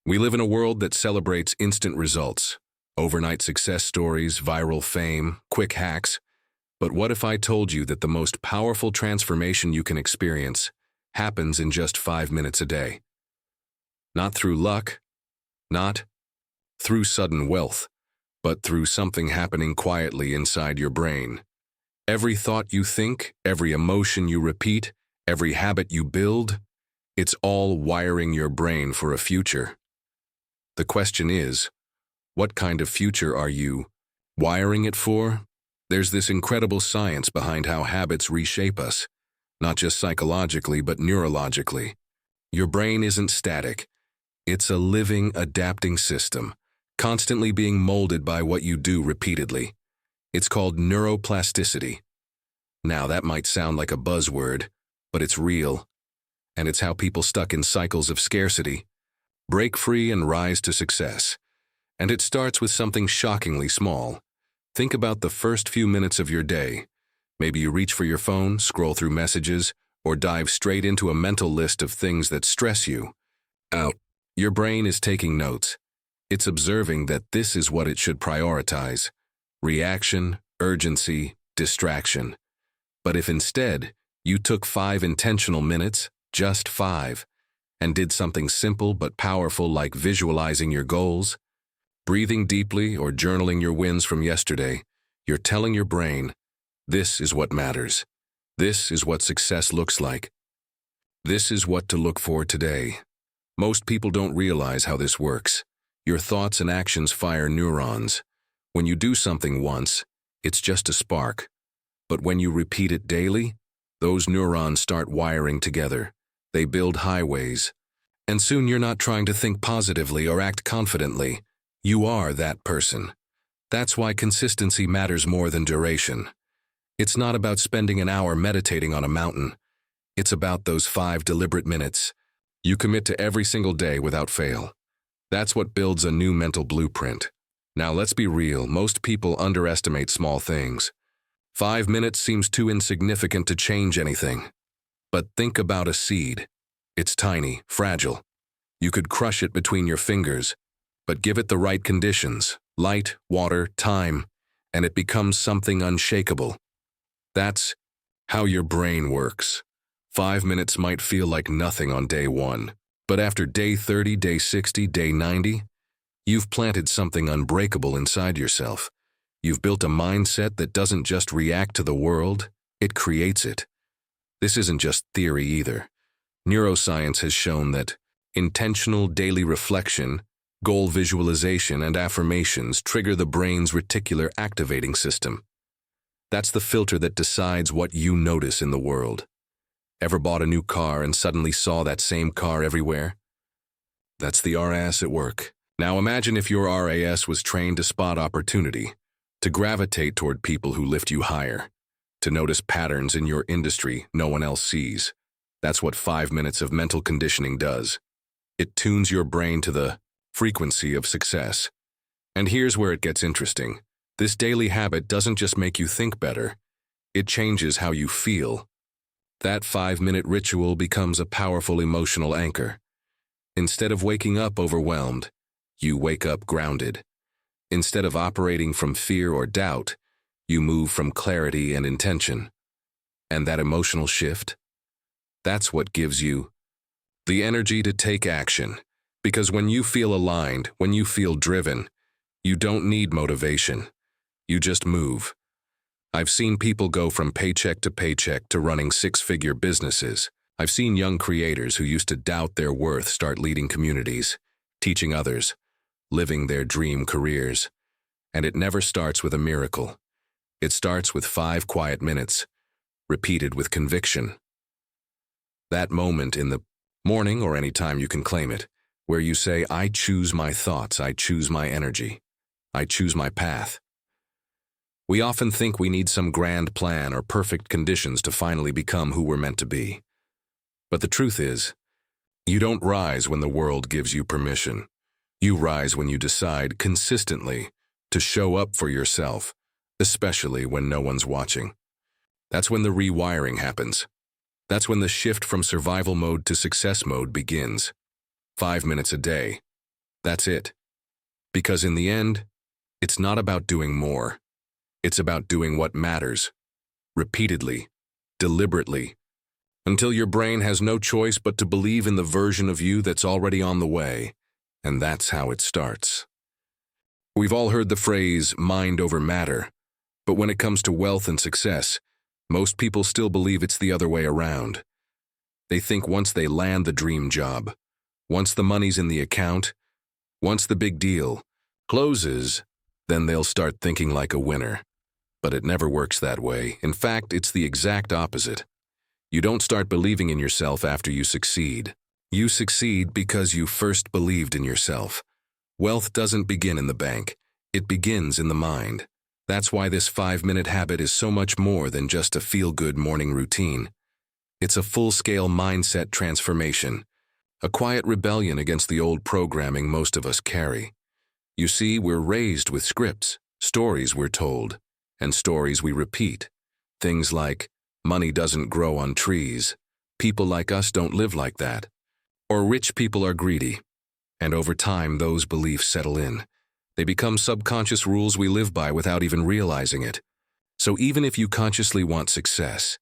We live in a world that celebrates instant results, overnight success stories, viral fame, quick hacks. But what if I told you that the most powerful transformation you can experience happens in just 5 minutes a day? Not through luck, not through sudden wealth, but through something happening quietly inside your brain. Every thought you think, every emotion you repeat, every habit you build, it's all wiring your brain for a future. The question is, what kind of future are you wiring it for? There's this incredible science behind how habits reshape us, not just psychologically but neurologically. Your brain isn't static. It's a living, adapting system, constantly being molded by what you do repeatedly. It's called neuroplasticity. Now, that might sound like a buzzword, but it's real. And it's how people stuck in cycles of scarcity break free and rise to success. And it starts with something shockingly small. Think about the first few minutes of your day. Maybe you reach for your phone, scroll through messages, or dive straight into a mental list of things that stress you out. Your brain is taking notes. It's observing that this is what it should prioritize: reaction, urgency, distraction. But if instead you took 5 intentional minutes, just 5, and did something simple but powerful like visualizing your goals, breathing deeply, or journaling your wins from yesterday, you're telling your brain, this is what matters. This is what success looks like. This is what to look for today. Most people don't realize how this works. Your thoughts and actions fire neurons. When you do something once, it's just a spark. But when you repeat it daily, those neurons start wiring together. They build highways. And soon you're not trying to think positively or act confidently. You are that person. That's why consistency matters more than duration. It's not about spending an hour meditating on a mountain. It's about those 5 deliberate minutes you commit to every single day without fail. That's what builds a new mental blueprint. Now let's be real, most people underestimate small things. 5 minutes seems too insignificant to change anything. But think about a seed. It's tiny, fragile. You could crush it between your fingers, but give it the right conditions, light, water, time, and it becomes something unshakable. That's how your brain works. 5 minutes might feel like nothing on day 1, but after day 30, day 60, day 90, you've planted something unbreakable inside yourself. You've built a mindset that doesn't just react to the world, it creates it. This isn't just theory either. Neuroscience has shown that intentional daily reflection, goal visualization, and affirmations trigger the brain's reticular activating system. That's the filter that decides what you notice in the world. Ever bought a new car and suddenly saw that same car everywhere? That's the RAS at work. Now imagine if your RAS was trained to spot opportunity, to gravitate toward people who lift you higher, to notice patterns in your industry no one else sees. That's what 5 minutes of mental conditioning does. It tunes your brain to the frequency of success. And here's where it gets interesting. This daily habit doesn't just make you think better, it changes how you feel. That 5-minute ritual becomes a powerful emotional anchor. Instead of waking up overwhelmed, you wake up grounded. Instead of operating from fear or doubt, you move from clarity and intention. And that emotional shift, that's what gives you the energy to take action. Because when you feel aligned, when you feel driven, you don't need motivation. You just move. I've seen people go from paycheck to running 6-figure businesses. I've seen young creators who used to doubt their worth start leading communities, teaching others, living their dream careers. And it never starts with a miracle. It starts with 5 quiet minutes, repeated with conviction. That moment in the morning or any time you can claim it, where you say, I choose my thoughts, I choose my energy, I choose my path. We often think we need some grand plan or perfect conditions to finally become who we're meant to be. But the truth is, you don't rise when the world gives you permission. You rise when you decide consistently to show up for yourself, especially when no one's watching. That's when the rewiring happens. That's when the shift from survival mode to success mode begins. 5 minutes a day, That's it. Because in the end, it's not about doing more. It's about doing what matters, repeatedly, deliberately, until your brain has no choice but to believe in the version of you that's already on the way. And that's how it starts. We've all heard the phrase, mind over matter, but when it comes to wealth and success, most people still believe it's the other way around. They think once they land the dream job, once the money's in the account, once the big deal closes, then they'll start thinking like a winner. But it never works that way. In fact, it's the exact opposite. You don't start believing in yourself after you succeed. You succeed because you first believed in yourself. Wealth doesn't begin in the bank. It begins in the mind. That's why this 5-minute habit is so much more than just a feel-good morning routine. It's a full-scale mindset transformation, a quiet rebellion against the old programming most of us carry. You see, we're raised with scripts, stories we're told, and stories we repeat. Things like, money doesn't grow on trees, people like us don't live like that, or rich people are greedy. And over time, those beliefs settle in. They become subconscious rules we live by without even realizing it. So even if you consciously want success,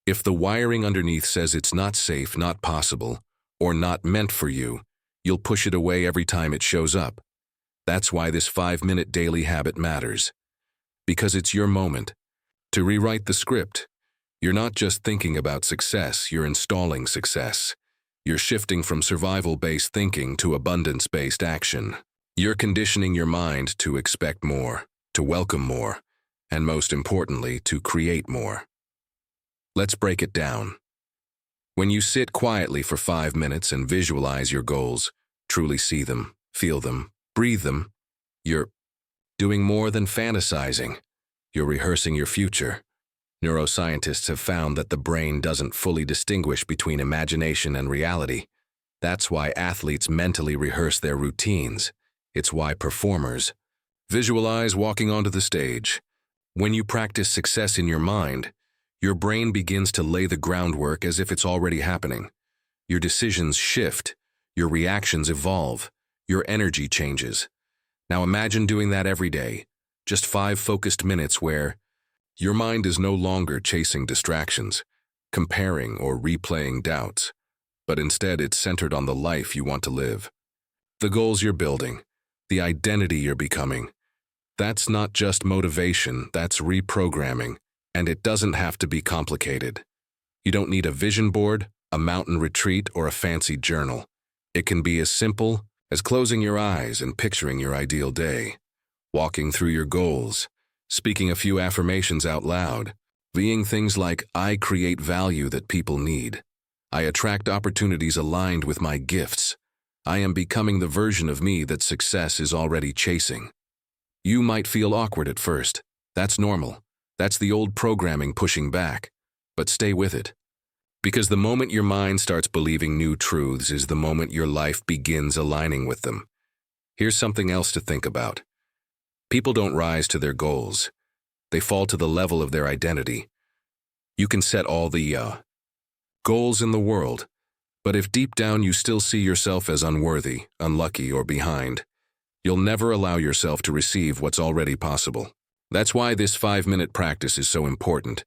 if the wiring underneath says it's not safe, not possible, or not meant for you, you'll push it away every time it shows up. That's why this 5-minute daily habit matters. Because it's your moment to rewrite the script. You're not just thinking about success, you're installing success. You're shifting from survival-based thinking to abundance-based action. You're conditioning your mind to expect more, to welcome more, and most importantly, to create more. Let's break it down. When you sit quietly for 5 minutes and visualize your goals, truly see them, feel them, breathe them, you're doing more than fantasizing. You're rehearsing your future. Neuroscientists have found that the brain doesn't fully distinguish between imagination and reality. That's why athletes mentally rehearse their routines. It's why performers visualize walking onto the stage. When you practice success in your mind, your brain begins to lay the groundwork as if it's already happening. Your decisions shift, your reactions evolve, your energy changes. Now imagine doing that every day, just 5 focused minutes where your mind is no longer chasing distractions, comparing or replaying doubts, but instead it's centered on the life you want to live. The goals you're building, the identity you're becoming. That's not just motivation, that's reprogramming, and it doesn't have to be complicated. You don't need a vision board, a mountain retreat, or a fancy journal. It can be as simple as closing your eyes and picturing your ideal day, walking through your goals, speaking a few affirmations out loud, being things like, I create value that people need. I attract opportunities aligned with my gifts. I am becoming the version of me that success is already chasing. You might feel awkward at first. That's normal. That's the old programming pushing back. But stay with it. Because the moment your mind starts believing new truths is the moment your life begins aligning with them. Here's something else to think about. People don't rise to their goals. They fall to the level of their identity. You can set all the goals in the world, but if deep down you still see yourself as unworthy, unlucky, or behind, you'll never allow yourself to receive what's already possible. That's why this 5-minute practice is so important.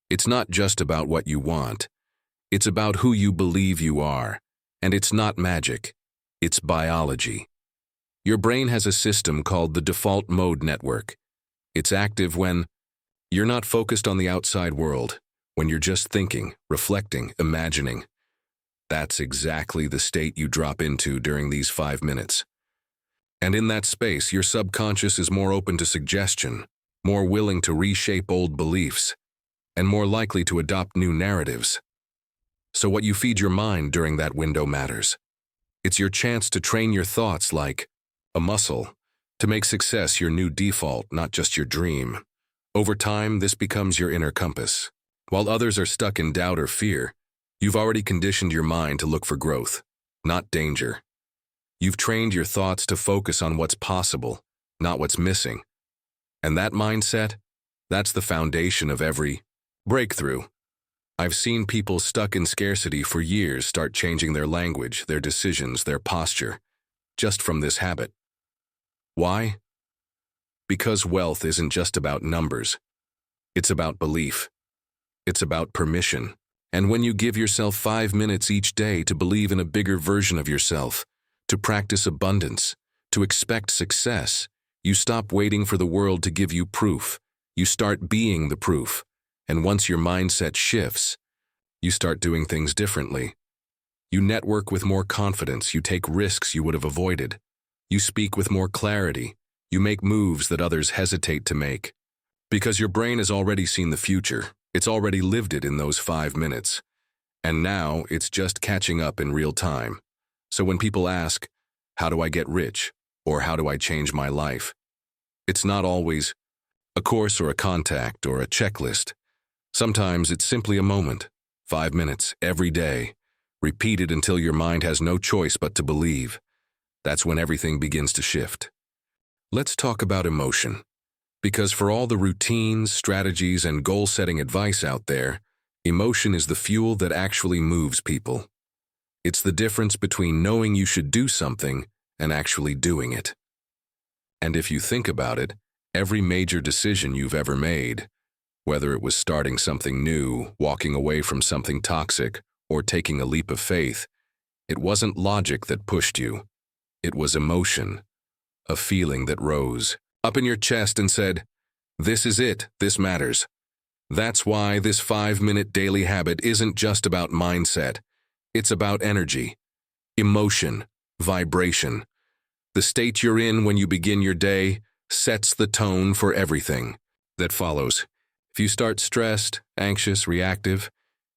It's not just about what you want. It's about who you believe you are. And it's not magic. It's biology. Your brain has a system called the default mode network. It's active when you're not focused on the outside world, when you're just thinking, reflecting, imagining. That's exactly the state you drop into during these 5 minutes. And in that space, your subconscious is more open to suggestion, more willing to reshape old beliefs, and more likely to adopt new narratives. So what you feed your mind during that window matters. It's your chance to train your thoughts like a muscle, to make success your new default, not just your dream. Over time, this becomes your inner compass. While others are stuck in doubt or fear, you've already conditioned your mind to look for growth, not danger. You've trained your thoughts to focus on what's possible, not what's missing. And that mindset, that's the foundation of every breakthrough. I've seen people stuck in scarcity for years start changing their language, their decisions, their posture, just from this habit. Why? Because wealth isn't just about numbers. It's about belief. It's about permission. And when you give yourself 5 minutes each day to believe in a bigger version of yourself, to practice abundance, to expect success, you stop waiting for the world to give you proof. You start being the proof. And once your mindset shifts, you start doing things differently. You network with more confidence. You take risks you would have avoided. You speak with more clarity. You make moves that others hesitate to make. Because your brain has already seen the future. It's already lived it in those 5 minutes. And now it's just catching up in real time. So when people ask, how do I get rich? Or how do I change my life? It's not always a course or a contact or a checklist. Sometimes it's simply a moment, 5 minutes every day, repeated until your mind has no choice but to believe. That's when everything begins to shift. Let's talk about emotion. Because for all the routines, strategies, and goal-setting advice out there, emotion is the fuel that actually moves people. It's the difference between knowing you should do something and actually doing it. And if you think about it, every major decision you've ever made, whether it was starting something new, walking away from something toxic, or taking a leap of faith, it wasn't logic that pushed you. It was emotion, a feeling that rose up in your chest and said, this is it, this matters. That's why this 5-minute daily habit isn't just about mindset. It's about energy, emotion, vibration. The state you're in when you begin your day sets the tone for everything that follows. If you start stressed, anxious, reactive,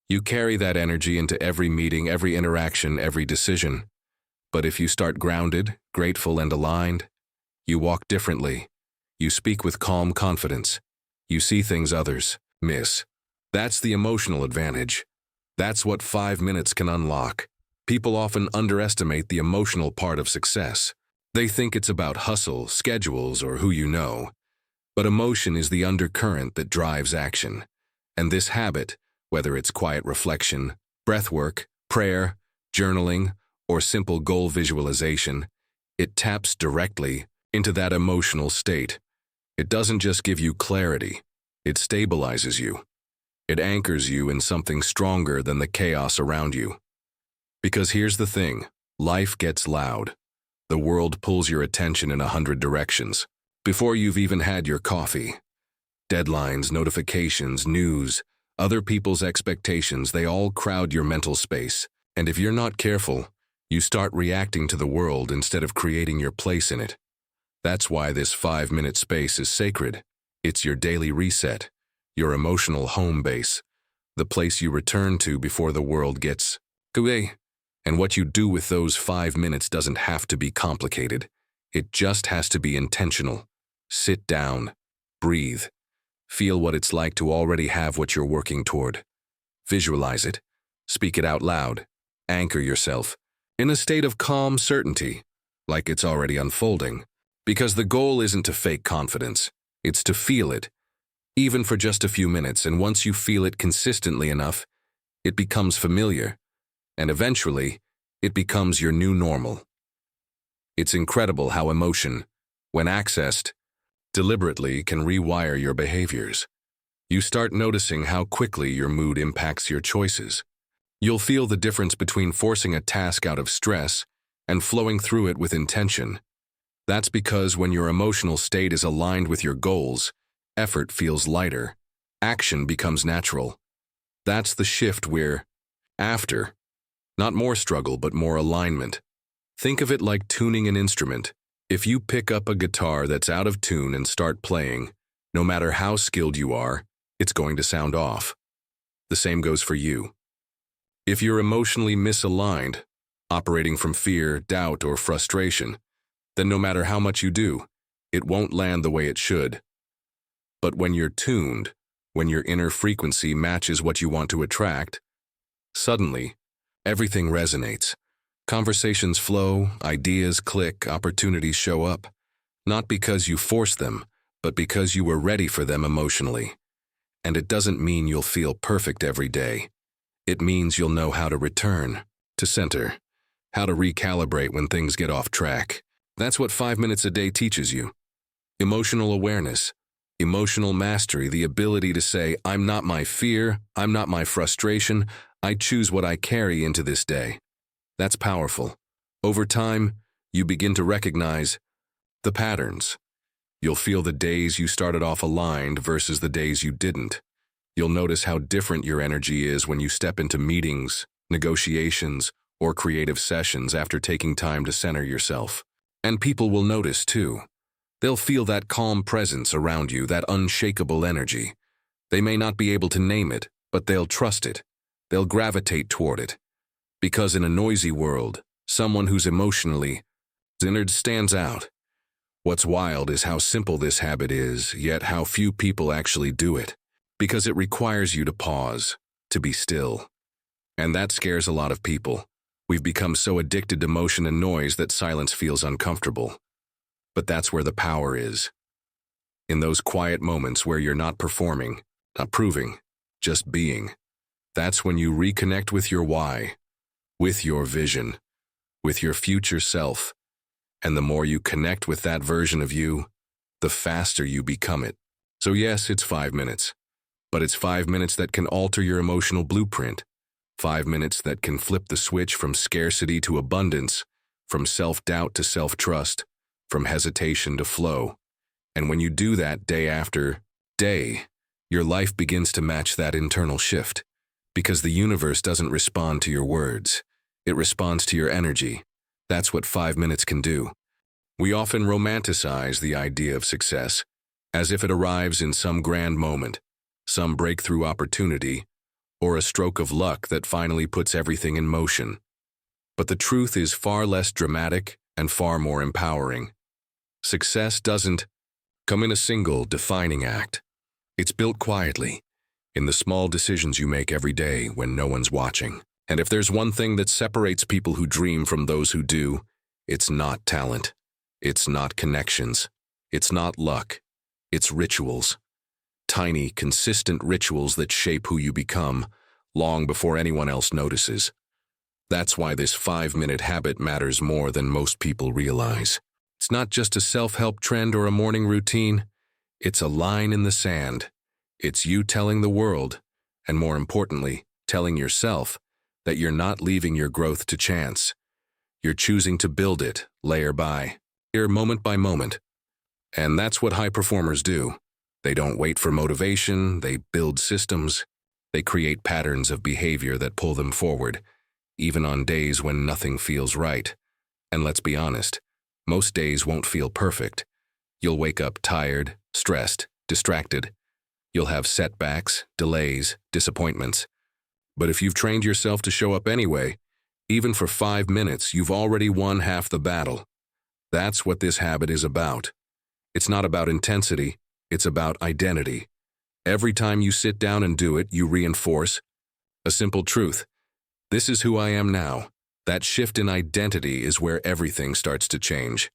you carry that energy into every meeting, every interaction, every decision. But if you start grounded, grateful, and aligned, you walk differently. You speak with calm confidence. You see things others miss. That's the emotional advantage. That's what 5 minutes can unlock. People often underestimate the emotional part of success. They think it's about hustle, schedules, or who you know. But emotion is the undercurrent that drives action. And this habit, whether it's quiet reflection, breathwork, prayer, journaling, or simple goal visualization, it taps directly into that emotional state. It doesn't just give you clarity, it stabilizes you. It anchors you in something stronger than the chaos around you. Because here's the thing, life gets loud. The world pulls your attention in 100 directions. Before you've even had your coffee. Deadlines, notifications, news, other people's expectations, they all crowd your mental space. And if you're not careful, you start reacting to the world instead of creating your place in it. That's why this 5-minute space is sacred. It's your daily reset, your emotional home base, the place you return to before the world gets away. And what you do with those 5 minutes doesn't have to be complicated. It just has to be intentional. Sit down, breathe, feel what it's like to already have what you're working toward. Visualize it, speak it out loud, anchor yourself in a state of calm certainty, like it's already unfolding. Because the goal isn't to fake confidence, it's to feel it, even for just a few minutes, and once you feel it consistently enough, it becomes familiar, and eventually, it becomes your new normal. It's incredible how emotion, when accessed, deliberately can rewire your behaviors. You start noticing how quickly your mood impacts your choices. You'll feel the difference between forcing a task out of stress and flowing through it with intention. That's because when your emotional state is aligned with your goals, effort feels lighter, action becomes natural. That's the shift we're after. Not more struggle, but more alignment. Think of it like tuning an instrument. If you pick up a guitar that's out of tune and start playing, no matter how skilled you are, it's going to sound off. The same goes for you. If you're emotionally misaligned, operating from fear, doubt, or frustration, then no matter how much you do, it won't land the way it should. But when you're tuned, when your inner frequency matches what you want to attract, suddenly, everything resonates. Conversations flow, ideas click, opportunities show up. Not because you forced them, but because you were ready for them emotionally. And it doesn't mean you'll feel perfect every day. It means you'll know how to return, to center, how to recalibrate when things get off track. That's what 5 minutes a day teaches you. Emotional awareness, emotional mastery, the ability to say, I'm not my fear, I'm not my frustration, I choose what I carry into this day. That's powerful. Over time, you begin to recognize the patterns. You'll feel the days you started off aligned versus the days you didn't. You'll notice how different your energy is when you step into meetings, negotiations, or creative sessions after taking time to center yourself. And people will notice too. They'll feel that calm presence around you, that unshakable energy. They may not be able to name it, but they'll trust it. They'll gravitate toward it. Because in a noisy world, someone who's emotionally centered stands out. What's wild is how simple this habit is, yet how few people actually do it. Because it requires you to pause, to be still. And that scares a lot of people. We've become so addicted to motion and noise that silence feels uncomfortable. But that's where the power is. In those quiet moments where you're not performing, not proving, just being. That's when you reconnect with your why, with your vision, with your future self. And the more you connect with that version of you, the faster you become it. So yes, it's 5 minutes. But it's 5 minutes that can alter your emotional blueprint. 5 minutes that can flip the switch from scarcity to abundance, from self-doubt to self-trust, from hesitation to flow. And when you do that day after day, your life begins to match that internal shift. Because the universe doesn't respond to your words. It responds to your energy. That's what 5 minutes can do. We often romanticize the idea of success, as if it arrives in some grand moment, some breakthrough opportunity, or a stroke of luck that finally puts everything in motion. But the truth is far less dramatic and far more empowering. Success doesn't come in a single defining act. It's built quietly, in the small decisions you make every day when no one's watching. And if there's one thing that separates people who dream from those who do, it's not talent. It's not connections. It's not luck. It's rituals. Tiny, consistent rituals that shape who you become, long before anyone else notices. That's why this 5-minute habit matters more than most people realize. It's not just a self-help trend or a morning routine. It's a line in the sand. It's you telling the world, and more importantly, telling yourself, that you're not leaving your growth to chance. You're choosing to build it, layer by layer, moment by moment. And that's what high performers do. They don't wait for motivation, they build systems. They create patterns of behavior that pull them forward, even on days when nothing feels right. And let's be honest, most days won't feel perfect. You'll wake up tired, stressed, distracted. You'll have setbacks, delays, disappointments. But if you've trained yourself to show up anyway, even for 5 minutes, you've already won half the battle. That's what this habit is about. It's not about intensity, it's about identity. Every time you sit down and do it, you reinforce a simple truth. This is who I am now. That shift in identity is where everything starts to change.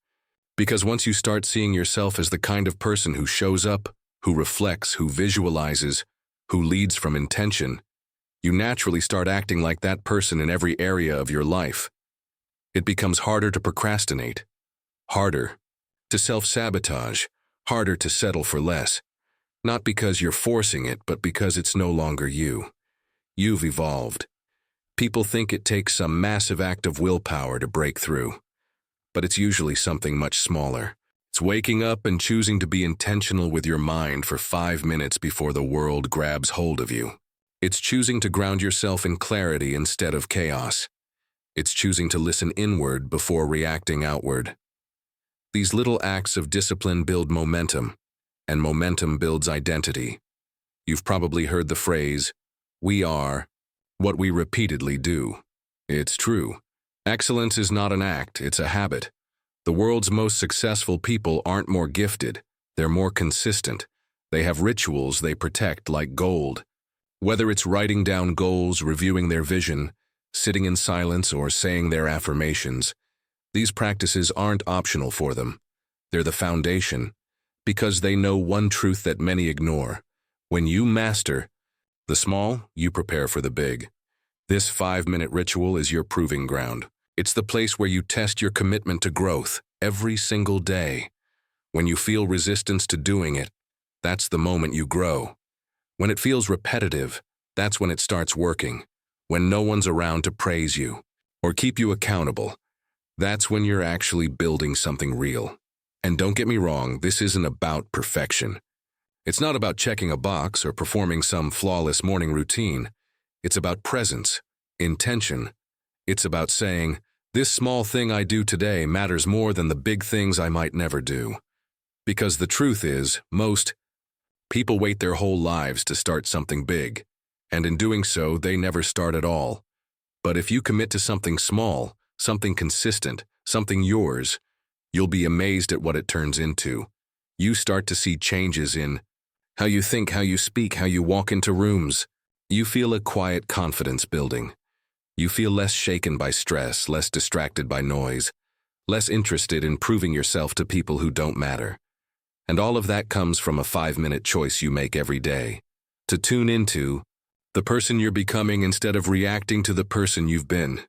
Because once you start seeing yourself as the kind of person who shows up, who reflects, who visualizes, who leads from intention, you naturally start acting like that person in every area of your life. It becomes harder to procrastinate, harder to self-sabotage, harder to settle for less. Not because you're forcing it, but because it's no longer you. You've evolved. People think it takes some massive act of willpower to break through. But it's usually something much smaller. It's waking up and choosing to be intentional with your mind for 5 minutes before the world grabs hold of you. It's choosing to ground yourself in clarity instead of chaos. It's choosing to listen inward before reacting outward. These little acts of discipline build momentum, and momentum builds identity. You've probably heard the phrase, "We are what we repeatedly do." It's true. Excellence is not an act, it's a habit. The world's most successful people aren't more gifted, they're more consistent. They have rituals they protect like gold. Whether it's writing down goals, reviewing their vision, sitting in silence, or saying their affirmations, these practices aren't optional for them. They're the foundation, because they know one truth that many ignore. When you master the small, you prepare for the big. This 5-minute ritual is your proving ground. It's the place where you test your commitment to growth every single day. When you feel resistance to doing it, that's the moment you grow. When it feels repetitive, that's when it starts working. When no one's around to praise you or keep you accountable, that's when you're actually building something real. And don't get me wrong, this isn't about perfection. It's not about checking a box or performing some flawless morning routine. It's about presence, intention. It's about saying, this small thing I do today matters more than the big things I might never do. Because the truth is, most people wait their whole lives to start something big, and in doing so, they never start at all. But if you commit to something small, something consistent, something yours, you'll be amazed at what it turns into. You start to see changes in how you think, how you speak, how you walk into rooms. You feel a quiet confidence building. You feel less shaken by stress, less distracted by noise, less interested in proving yourself to people who don't matter. And all of that comes from a 5-minute choice you make every day. To tune into the person you're becoming instead of reacting to the person you've been.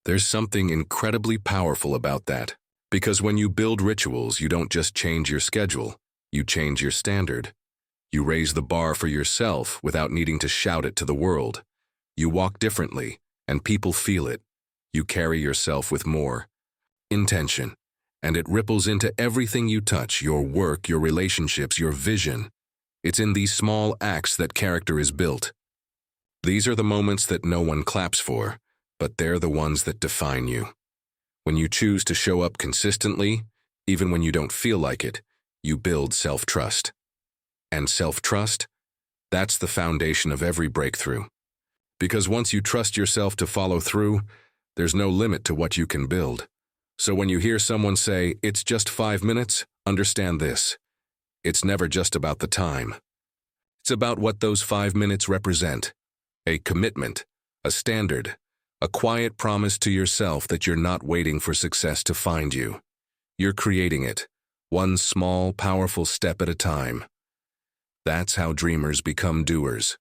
There's something incredibly powerful about that. Because when you build rituals, you don't just change your schedule, you change your standard. You raise the bar for yourself without needing to shout it to the world. You walk differently, and people feel it. You carry yourself with more intention, and it ripples into everything you touch, your work, your relationships, your vision. It's in these small acts that character is built. These are the moments that no one claps for, but they're the ones that define you. When you choose to show up consistently, even when you don't feel like it, you build self-trust. And self-trust, that's the foundation of every breakthrough. Because once you trust yourself to follow through, there's no limit to what you can build. So when you hear someone say, it's just 5 minutes, understand this. It's never just about the time. It's about what those 5 minutes represent. A commitment, a standard, a quiet promise to yourself that you're not waiting for success to find you. You're creating it, one small, powerful step at a time. That's how dreamers become doers.